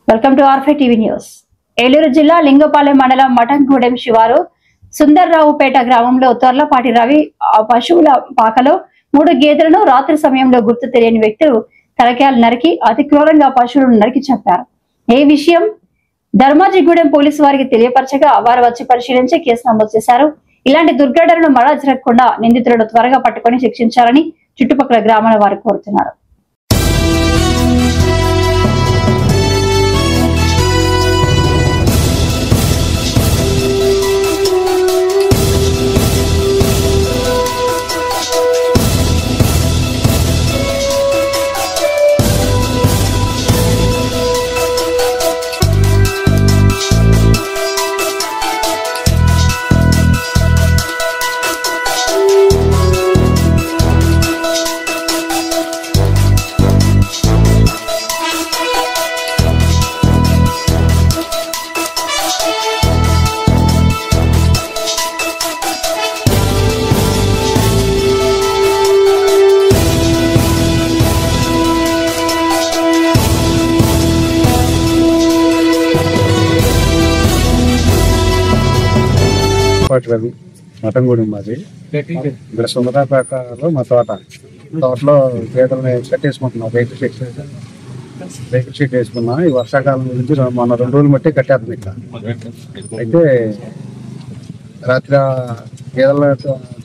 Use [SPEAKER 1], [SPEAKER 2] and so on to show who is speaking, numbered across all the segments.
[SPEAKER 1] Welcome to R5 TV news. Eluru జిల్లా లింగపాలెం మండలం మఠంగూడెం శివారు సుందర్రావుపేట గ్రామంలో తొర్లపాటి రవి పశువుల పాకలో 3 గేదెలను రాత్రి సమయంలో గుర్తు తెలియని వ్యక్తులు తలకాయలు నరికి అతి క్రూరంగా పశువులను నరికి చంపారు. ఈ విషయం ధర్మాజిగూడెం పోలీసు వారికి తెలియపరచగా వారు వచ్చి పరిశీలించి కేసు నమోదు చేశారు. ఇలాంటి దుర్ఘటనలు మరలా జరగకుండా నిందితులను త్వరగా పట్టుకొని శిక్షించాలని చుట్టుపక్కల గ్రామాల వారు కోరుతున్నారు.
[SPEAKER 2] రవి మఠంగూడెం మాది. ఇక్కడ సుందరాపేటలో మా తోటలో గేదెలను కట్టేసుకుంటున్నాం. రేకుల షీట్ వేసుకున్నాం. ఈ వర్షాకాలం నుంచి మొన్న 2 రోజులు బట్టి కట్టేస్తుంది. ఇక్కడ అయితే రాత్రి గేదెల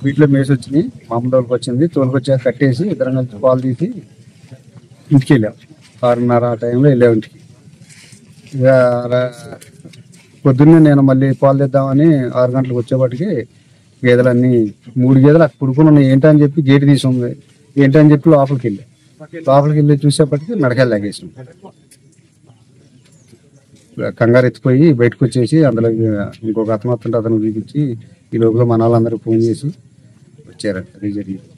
[SPEAKER 2] వీటిలో మేసి వచ్చినాయి. మా అమ్మ తోలుకొచ్చింది. తోలుకొచ్చాక కట్టేసి ఇద్దరం కలిసి పాలు తీసి ఇంటికి వెళ్ళాం. 6:30 ఆ టైంలో వెళ్ళాం ఇంటికి. ఇక పొద్దున్నే నేను మళ్ళీ పాలు తెద్దామని 6 గంటలకు వచ్చేపాటికి గేదెలన్నీ 3 గేదెలు అక్కడ పుడుకుని ఉన్నాయి. ఏంటని చెప్పి గేటు తీసుంది. ఏంటని చెప్పి లోపలికి వెళ్ళి చూసేపటికి మెడకాయలు లాగేసాం. కంగారు ఎత్తిపోయి బయటకు వచ్చేసి అందులో ఇంకొక అతను వస్తుంటే అతను చూపించి ఈ లోపల మన వాళ్ళందరూ ఫోన్ చేసి వచ్చారు. అది జరిగింది.